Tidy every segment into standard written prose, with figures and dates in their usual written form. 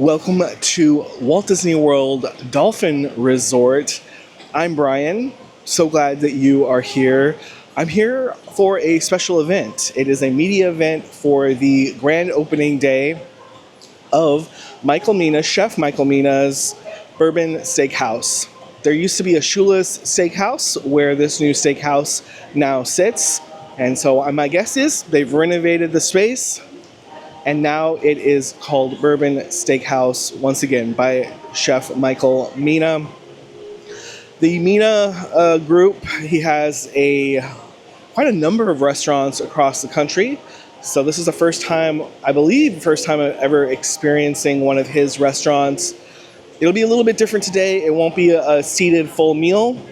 Welcome to Walt Disney World Dolphin Resort. I'm Brian. So glad that you are here. I'm here for a special event. It is a media event for the grand opening day of Chef Michael Mina's Bourbon Steakhouse. There used to be a shoeless steakhouse where this new steakhouse now sits. And so my guess is they've renovated the space. And now it is called Bourbon Steakhouse, once again, by Chef Michael Mina. The Mina group, he has quite a number of restaurants across the country. So this is the first time, I believe, I'm ever experiencing one of his restaurants. It'll be a little bit different today. It won't be a seated full meal,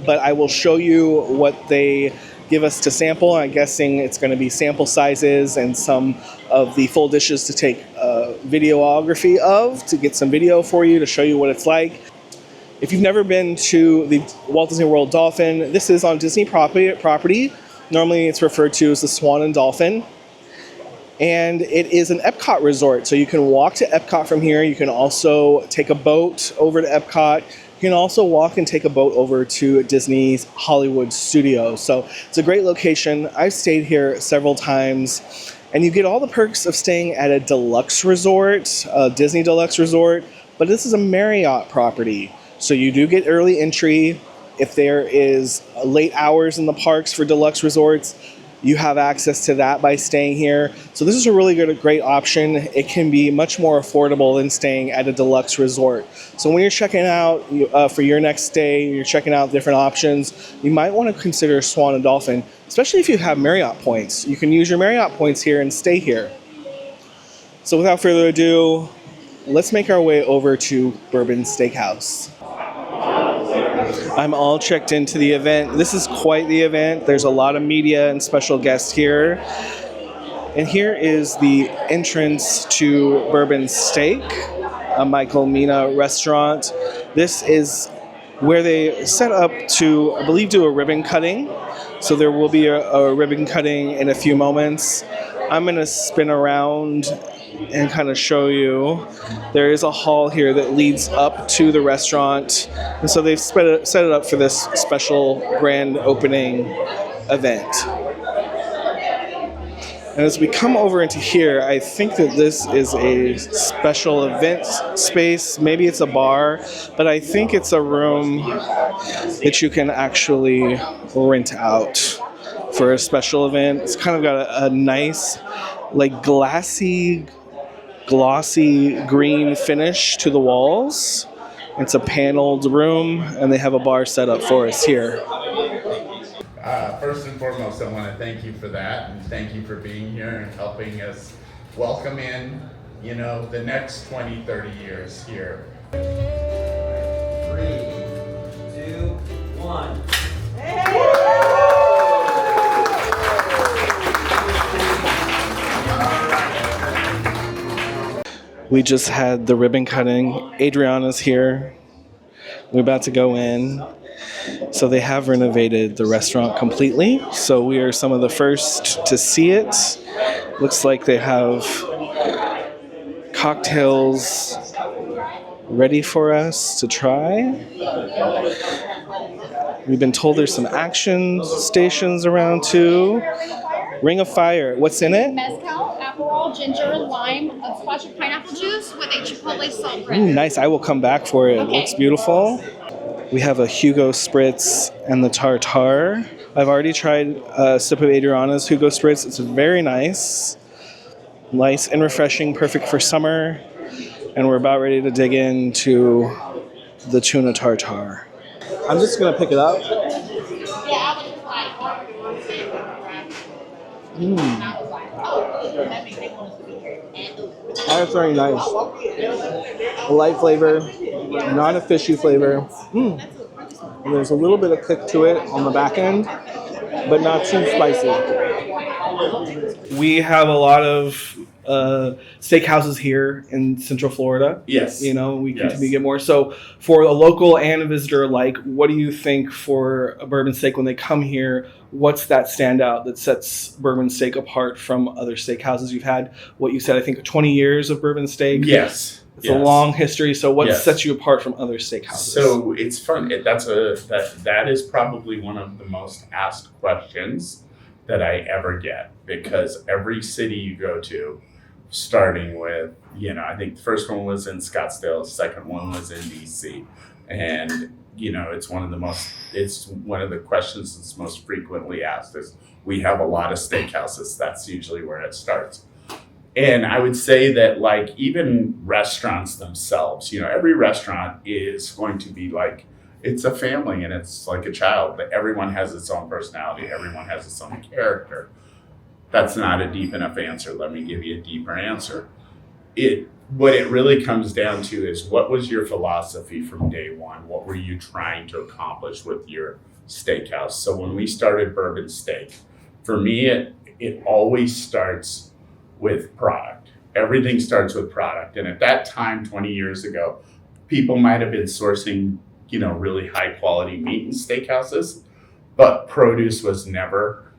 but I will show you what they give us to sample. I'm guessing it's going to be sample sizes and some of the full dishes to take videography of, to get some video for you to show you what it's like. If you've never been to the Walt Disney World Dolphin, this is on Disney property. Normally it's referred to as the Swan and Dolphin. And it is an Epcot resort, so you can walk to Epcot from here. You can also take a boat over to Epcot. You can also walk and take a boat over to Disney's Hollywood Studios. So it's a great location. I've stayed here several times, and you get all the perks of staying at a deluxe resort, a Disney deluxe resort, but this is a Marriott property. So you do get early entry. If there is late hours in the parks for deluxe resorts, you have access to that by staying here. So this is a really great option. It can be much more affordable than staying at a deluxe resort. So when you're checking out for your next stay, you're checking out different options, you might want to consider Swan and Dolphin, especially if you have Marriott points. You can use your Marriott points here and stay here. So without further ado, let's make our way over to Bourbon Steakhouse. I'm all checked into the event. This is quite the event. There's a lot of media and special guests here. And here is the entrance to Bourbon Steak, a Michael Mina Restaurant. This is where they set up to, I believe, do a ribbon cutting. So there will be a ribbon cutting in a few moments. I'm going to spin around and kind of show you. There is a hall here that leads up to the restaurant, and so they've set it up for this special grand opening event. And as we come over into here, I think that this is a special event space. Maybe it's a bar, but I think it's a room that you can actually rent out for a special event. It's kind of got a nice, like glossy green finish to the walls. It's a paneled room, and they have a bar set up for us here. First and foremost, I want to thank you for that, and thank you for being here and helping us welcome in, the next 20, 30 years here. 3, 2, 1. We just had the ribbon cutting. Adriana's here. We're about to go in. So they have renovated the restaurant completely. So we are some of the first to see it. Looks like they have cocktails ready for us to try. We've been told there's some action stations around too. Ring of Fire. What's in it? Mezcal, Aperol, ginger, lime, a splash of pineapple juice with a chipotle salt bread. Ooh, nice. I will come back for it. Okay. It looks beautiful. We have a Hugo Spritz and the Tartare. I've already tried a sip of Adriana's Hugo Spritz. It's very nice. Nice and refreshing, perfect for summer. And we're about ready to dig into the Tuna Tartare. I'm just going to pick it up. That's very nice. A light flavor, not a fishy flavor. And there's a little bit of kick to it on the back end, but not too spicy. We have a lot of steakhouses here in Central Florida. Yes. We continue to get more. So for a local and a visitor alike, what do you think for a Bourbon Steak when they come here? What's that standout that sets Bourbon Steak apart from other steakhouses you've had? What you said, I think 20 years of Bourbon Steak. Yes. It's a long history. So what sets you apart from other steakhouses? So it's fun. That is probably one of the most asked questions that I ever get, because every city you go to, starting with, I think the first one was in Scottsdale, the second one was in DC. And, it's one of the questions that's most frequently asked is, we have a lot of steakhouses. That's usually where it starts. And I would say that, like, even restaurants themselves, every restaurant is going to be like, it's a family and it's like a child, but everyone has its own personality. Everyone has its own character. That's not a deep enough answer. Let me give you a deeper answer. What it really comes down to is, what was your philosophy from day one? What were you trying to accomplish with your steakhouse? So when we started Bourbon Steak, for me, it always starts with product. Everything starts with product. And at that time, 20 years ago, people might have been sourcing, really high quality meat in steakhouses, but produce was never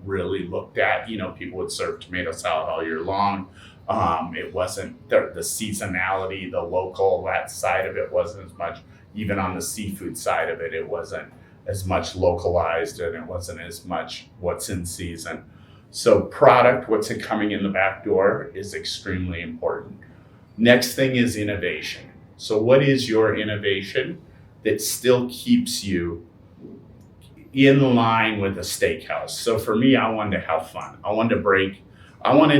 really looked at. People would serve tomato salad all year long. It wasn't the seasonality, the local, that side of it wasn't as much. Even on the seafood side of it, it wasn't as much localized, and it wasn't as much what's in season. So product, what's coming in the back door, is extremely important. Next thing is innovation. So what is your innovation that still keeps you in line with a steakhouse? So for me, I wanted to have fun. I wanted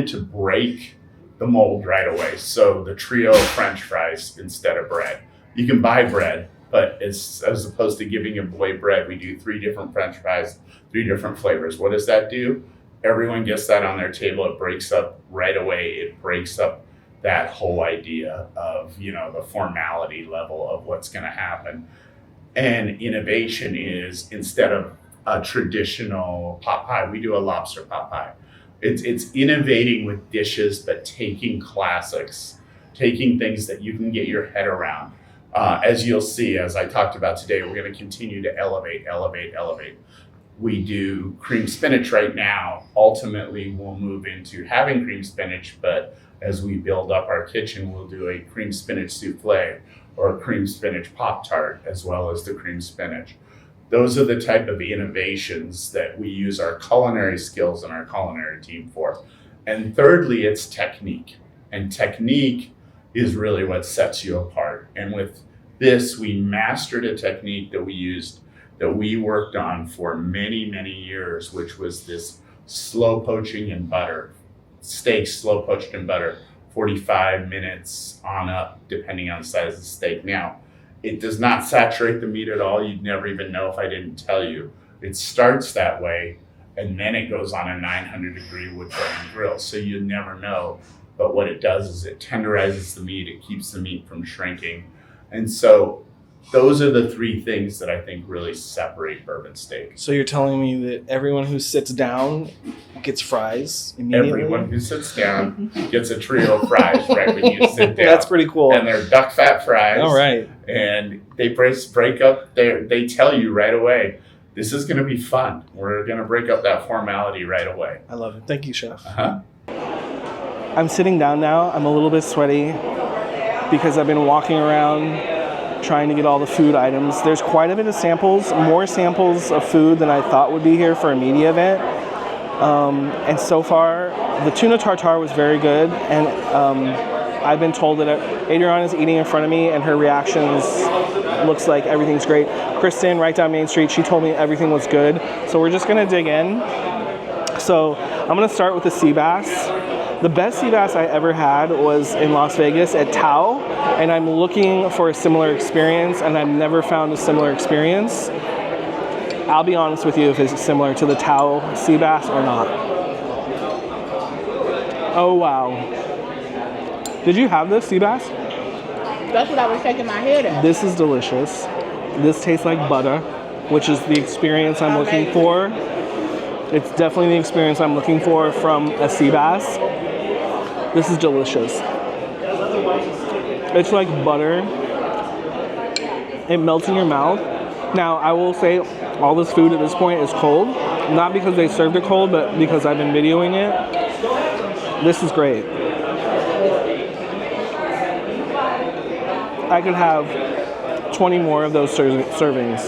to break the mold right away. So the trio of French fries instead of bread. You can buy bread, but as opposed to giving away bread, we do 3 different French fries, 3 different flavors. What does that do? Everyone gets that on their table. It breaks up right away. It breaks up that whole idea of, the formality level of what's going to happen. And innovation is, instead of a traditional pot pie, we do a lobster pot pie. It's innovating with dishes, but taking classics, taking things that you can get your head around. As you'll see, as I talked about today, we're going to continue to elevate. We do cream spinach right now. Ultimately, we'll move into having cream spinach, but as we build up our kitchen, we'll do a cream spinach souffle or a cream spinach Pop-Tart, as well as the cream spinach. Those are the type of innovations that we use our culinary skills and our culinary team for. And thirdly, it's technique. And technique is really what sets you apart. And with this, we mastered a technique that we worked on for many, many years, which was this slow poaching in butter. Steak slow poached in butter, 45 minutes on up, depending on the size of the steak. Now, it does not saturate the meat at all. You'd never even know if I didn't tell you. It starts that way, and then it goes on a 900-degree wood-burning grill, so you never know. But what it does is it tenderizes the meat. It keeps the meat from shrinking. And so those are the 3 things that I think really separate Bourbon Steak. So you're telling me that everyone who sits down gets fries immediately? Everyone who sits down gets a trio of fries right when you sit down. That's pretty cool. And they're duck fat fries. All right. And they break up, they tell you right away, this is going to be fun. We're going to break up that formality right away. I love it. Thank you, Chef. Uh-huh. I'm sitting down now. I'm a little bit sweaty because I've been walking around trying to get all the food items. There's quite a bit of samples, more samples of food than I thought would be here for a media event. And so far, the tuna tartare was very good. And I've been told that Adriana is eating in front of me and her reactions looks like everything's great. Kristen, right down Main Street, she told me everything was good. So we're just gonna dig in. So I'm gonna start with the Seabass. The best Seabass I ever had was in Las Vegas at Tao, and I'm looking for a similar experience, and I've never found a similar experience. I'll be honest with you if it's similar to the Tao Seabass or not. Oh, wow. Did you have this Seabass? That's what I was shaking my head at. This is delicious. This tastes like butter, which is the experience I'm looking for. It's definitely the experience I'm looking for from a Seabass. This is delicious. It's like butter. It melts in your mouth. Now, I will say all this food at this point is cold. Not because they served it cold, but because I've been videoing it. This is great. I could have 20 more of those servings.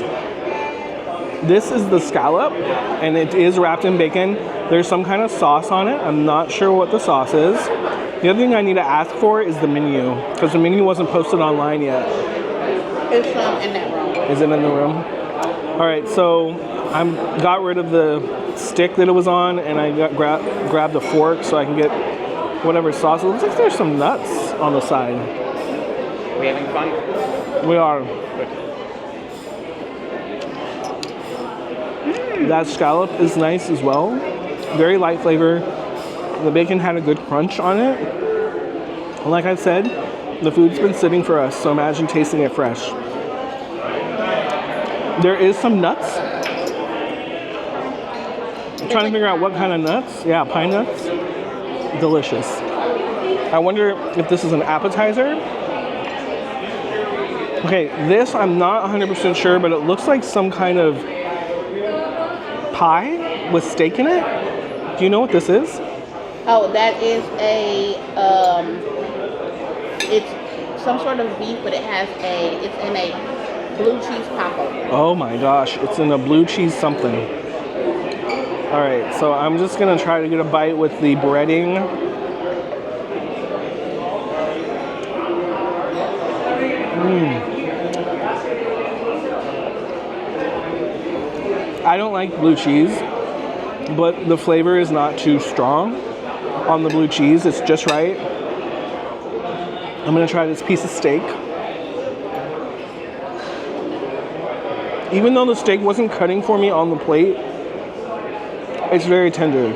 This is the scallop, and it is wrapped in bacon. There's some kind of sauce on it. I'm not sure what the sauce is. The other thing I need to ask for is the menu, because the menu wasn't posted online yet. It's in that room. Is it in the room? All right, so I got rid of the stick that it was on, and I grabbed a fork so I can get whatever sauce. It looks like there's some nuts on the side. We having fun? We are. That scallop is nice as well. Very light flavor. The bacon had a good crunch on it. And like I said, the food's been sitting for us, so imagine tasting it fresh. There is some nuts. I'm trying to figure out what kind of nuts. Yeah, pine nuts. Delicious. I wonder if this is an appetizer. Okay, this I'm not 100% sure, but it looks like some kind of pie with steak in it. Do you know what this is? Oh, that is it's some sort of beef, but it's in a blue cheese popover. Oh my gosh, it's in a blue cheese something. All right, so I'm just gonna try to get a bite with the breading. I don't like blue cheese, but the flavor is not too strong on the blue cheese. It's just right. I'm gonna try this piece of steak. Even though the steak wasn't cutting for me on the plate, it's very tender.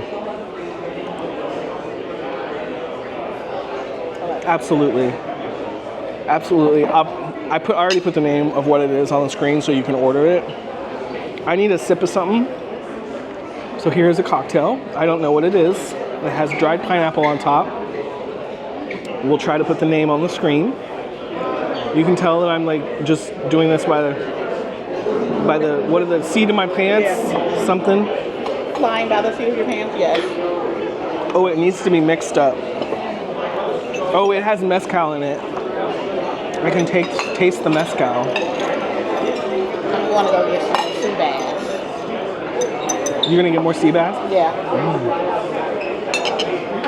Absolutely. Absolutely. I already put the name of what it is on the screen so you can order it. I need a sip of something. So here's a cocktail. I don't know what it is. It has dried pineapple on top. We'll try to put the name on the screen. You can tell that I'm like just doing this by the what are the seat of my pants? Yeah. Something. Flying by the seat of your pants, yes. Oh, it needs to be mixed up. Oh, it has mezcal in it. I can taste the mezcal. I'm going to go get some Seabass. You're gonna get more Seabass? Yeah.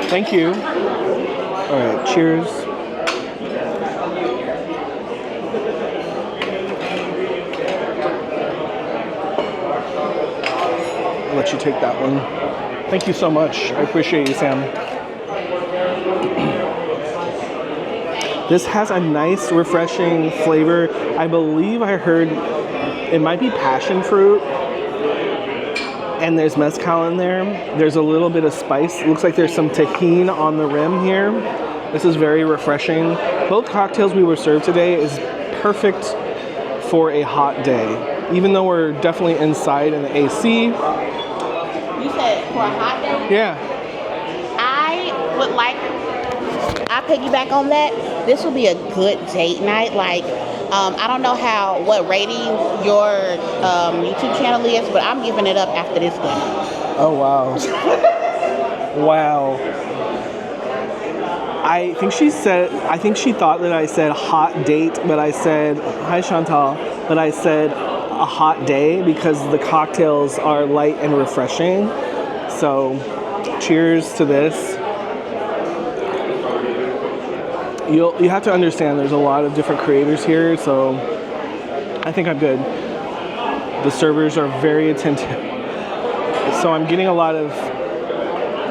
Thank you. All right, cheers. I'll let you take that one. Thank you so much. I appreciate you, Sam. This has a nice, refreshing flavor. I believe I heard it might be passion fruit. And there's mezcal in there. There's a little bit of spice. It looks like there's some tahini on the rim here. This is very refreshing. Both cocktails we were served today is perfect for a hot day. Even though we're definitely inside in the AC. You said for a hot day? Yeah. I piggyback on that. This will be a good date night. Like, I don't know what rating your YouTube channel is, but I'm giving it up after this one. Oh, wow. Wow. I think she thought that I said hot date, but I said, hi Chantal, but I said a hot day because the cocktails are light and refreshing. So, cheers to this. You have to understand there's a lot of different creators here, so I think I'm good. The servers are very attentive. So I'm getting a lot of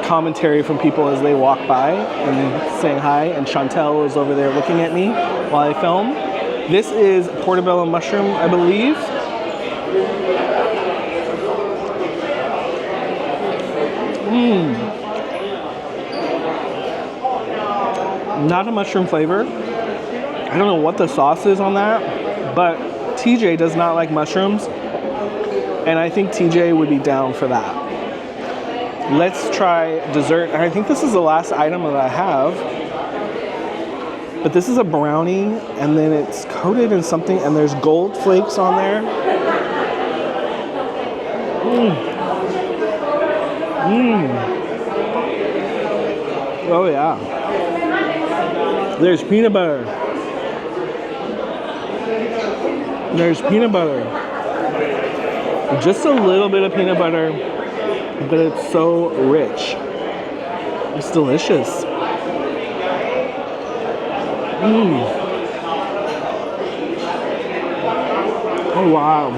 commentary from people as they walk by and saying hi, and Chantel is over there looking at me while I film. This is portobello mushroom, I believe. Not a mushroom flavor. I don't know what the sauce is on that, but TJ does not like mushrooms, and I think TJ would be down for that. Let's try dessert. I think this is the last item that I have, but this is a brownie, and then it's coated in something, and there's gold flakes on there. Oh yeah. There's peanut butter. There's peanut butter. Just a little bit of peanut butter, but it's so rich. It's delicious. Oh wow.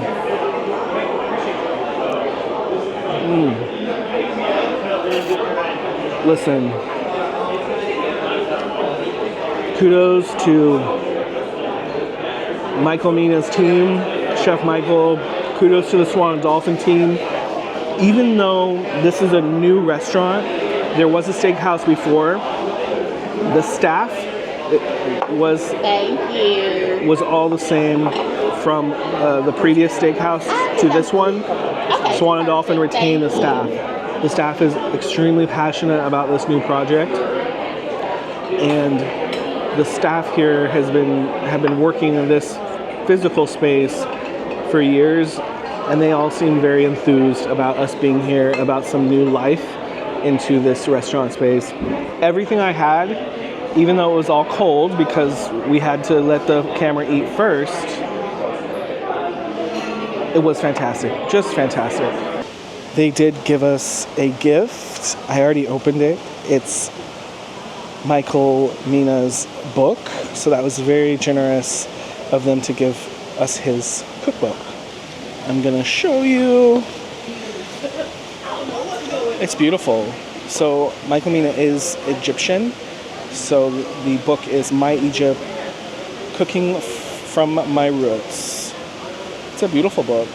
Listen, kudos to Michael Mina's team, Chef Michael. Kudos to the Swan and Dolphin team. Even though this is a new restaurant, there was a steakhouse before. The staff was all the same from the previous steakhouse to this one. Swan and Dolphin retained the staff. The staff is extremely passionate about this new project, and the staff here have been working in this physical space for years, and they all seem very enthused about us being here, about some new life into this restaurant space. Everything I had, even though it was all cold because we had to let the camera eat first, it was fantastic, just fantastic. They did give us a gift. I already opened it. It's Michael Mina's book, so that was very generous of them to give us his cookbook. I'm gonna show you. It's beautiful. So Michael Mina is Egyptian, so the book is My Egypt, Cooking from My Roots. It's a beautiful book.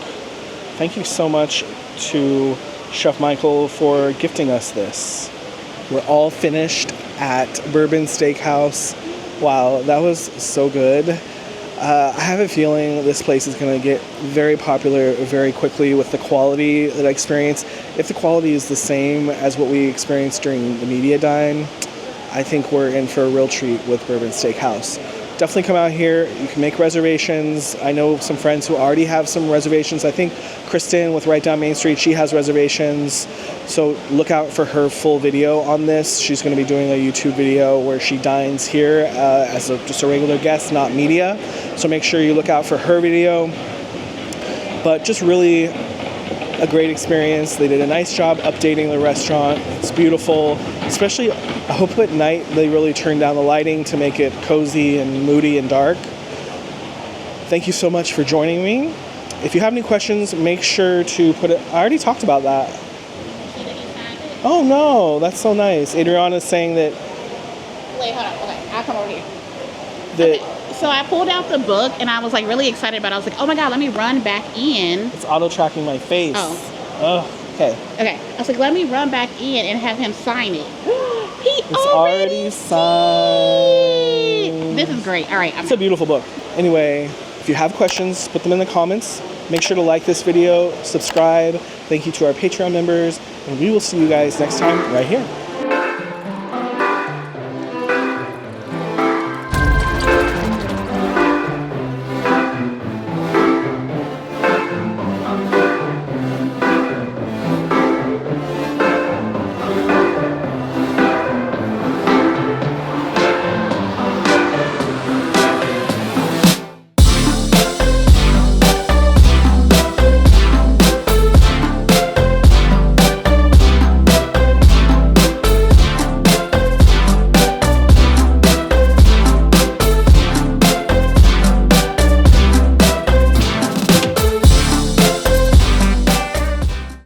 Thank you so much to Chef Michael for gifting us this. We're all finished at Bourbon Steakhouse. Wow, that was so good. I have a feeling this place is going to get very popular very quickly with the quality that I experienced. If the quality is the same as what we experienced during the media dine, I think we're in for a real treat with Bourbon Steakhouse. Definitely come out here. You can make reservations. I know some friends who already have some reservations. I think Kristen with Right Down Main Street, she has reservations. So look out for her full video on this. She's going to be doing a YouTube video where she dines here as just a regular guest, not media. So make sure you look out for her video. But just really a great experience. They did a nice job updating the restaurant. It's beautiful. Especially, I hope at night they really turned down the lighting to make it cozy and moody and dark. Thank you so much for joining me. If you have any questions, make sure to put it. I already talked about that. Oh no, that's so nice. Adriana's saying that. Wait, hold on. Okay, I'll come over here. That So I pulled out the book and I was like really excited about it. I was like, oh my God, let me run back in. it's auto tracking my face. Oh. Okay. Okay. I was like, let me run back in and have him sign it. He It's already signed. This is great. All right. It's a beautiful book. Anyway, if you have questions, put them in the comments. Make sure to like this video, subscribe. Thank you to our Patreon members, and we will see you guys next time right here.